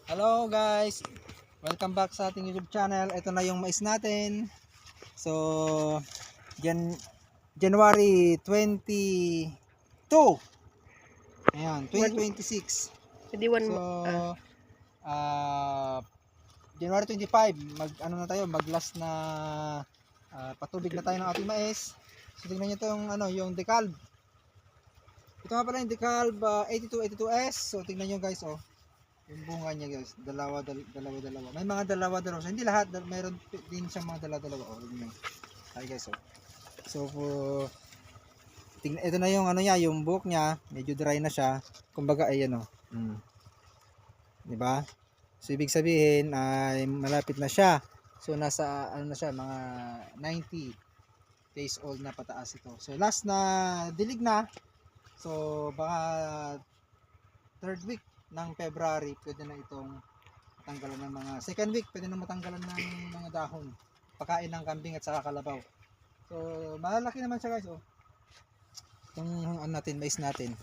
Hello guys, welcome back sa ating YouTube channel. Ito na yung mais natin. So January 22, ayan, 2026. So January 25 mag last na patubig na tayo ng ating mais. So tingnan niyo itong yung decalb. Ito nga pala yung decalb 8282S. So tingnan niyo guys, yung bunga niya guys, dalawa. May mga dalawa. So, hindi lahat, mayroon din siyang mga dalawa. Hi guys, So ito na yung niya, yung buhok niya, medyo dry na siya. Kumbaga ay di ba? So ibig sabihin ay malapit na siya. So nasa na siya, mga 90 days old na pataas ito. So last na dilig na. So baka third week ng February pwede na itong matanggalan ng mga second week, pwede na matanggalan ng mga dahon, pakain ng kambing at saka kalabaw. So malaki naman siya guys, itong natin, mais natin.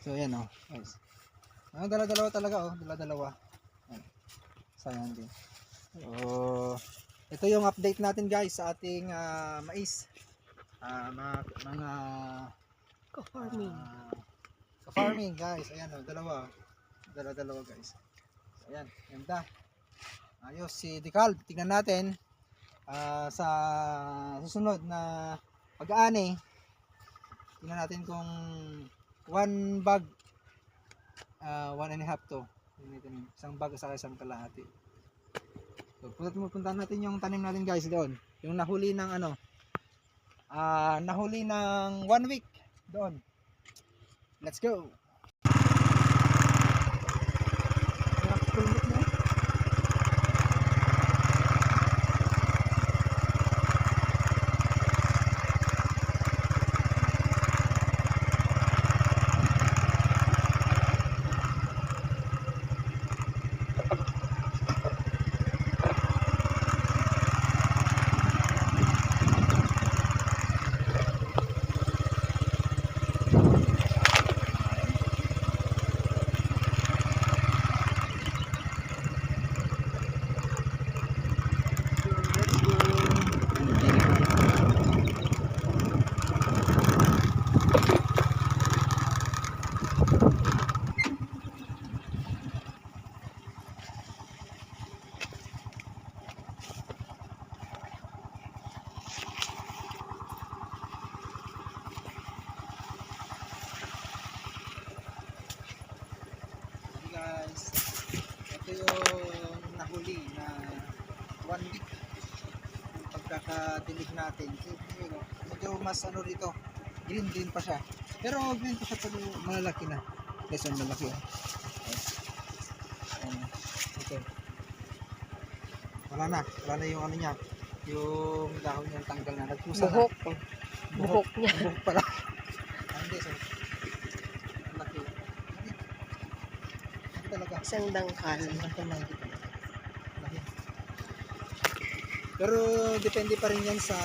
So ayan guys, dala-dalawa talaga, dala-dalawa. Sayang din. So ito yung update natin guys sa ating mais, mga ka-farming guys. Ayan dala-dalawa guys. Ayan, ganda. Ayos si decalb. Tingnan natin sa susunod na pag-aani. Tingnan natin kung one bag, 1.5 to. Isang bag sa isang kalahati. So, puntahan natin yung tanim natin guys doon. Yung nahuli ng nahuli ng 1 week doon. Let's go. Guys, ito yung nahuli na 1 week yung pagkakadilig natin. Medyo mas rito, green pa siya, pero malalaki na guys. Malaki ito, wala na yung niya, yung dahon niya tanggal na, nagpusa na. Buhok niya, buhok pala. Hindi, so laki talaga. Isang dangkal lang dito. Pero depende pa rin yan sa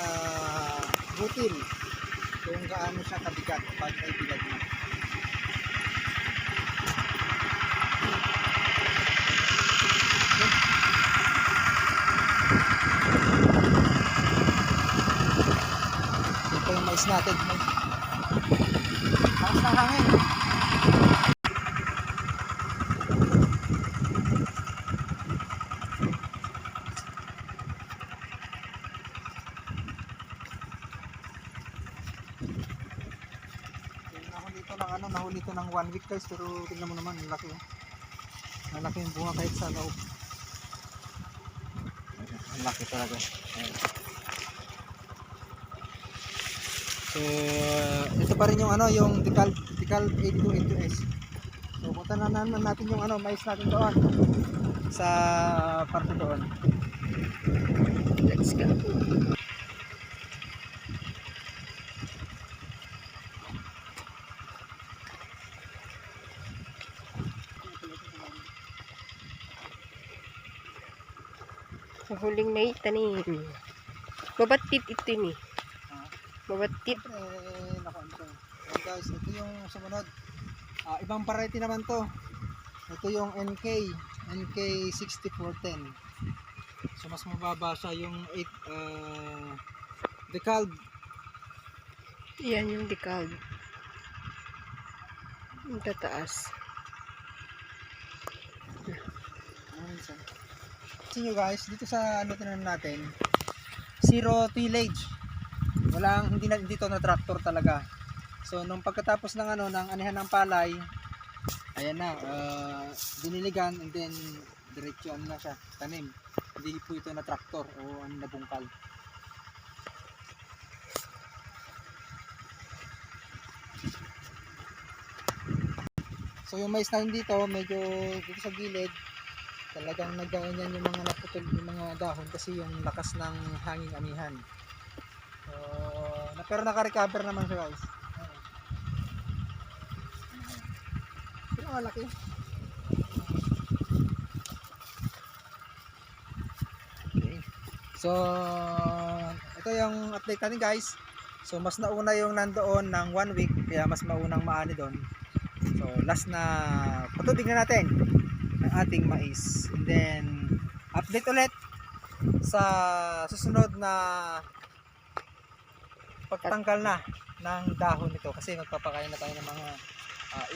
butil, kung gaano siya kabigat pag ay bilag na. Ito yung mais natin. Lakas ng hangin. Nahuli ito ng 1 week guys, pero tingnan mo naman, malaki yung bunga kahit sa loob. Malaki talaga. So ito pa rin yung yung decalb 8282S. So punta na naman natin yung mais natin doon sa parte doon. Let's go. Huling na itanim. Babatit ito ni. Babatit. Guys, ito yung sumunod. Ibang variety naman to. Ito yung NK6410. So mas mababa siya yung 8 decalb. Yan yung decalb. Yung tataas. See you guys, dito sa ano tinanim natin, zero tillage. Hindi to na tractor talaga. So nung pagkatapos ng ng anihan ng palay, ayan na, diniligan and then diretso na siya, tanim. Hindi po ito na tractor o na bungkal. So yung mais na dito, medyo dito sa gilid, talagang nagganyan yung mga naputol yung mga dahon kasi yung lakas ng hanging amihan. So, pero naka-recover naman siya guys. Pero malaki. Okay. So, ito yung update natin guys. So, mas nauna yung nandoon ng 1 week, kaya mas maunang maani doon. So, last na patubig na natin ng ating mais. And then, update ulit sa susunod na pagtanggal na ng dahon nito kasi magpapakain na tayo ng mga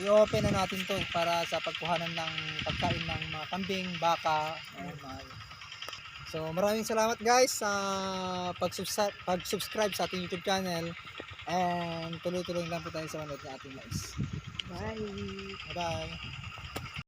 i-open na natin to para sa pagkuhanan ng pagkain ng mga kambing, baka, so maraming salamat guys sa pag-subscribe sa ating YouTube channel and tuloy-tuloy lang po tayo sa manood ng ating mais. Bye! Bye!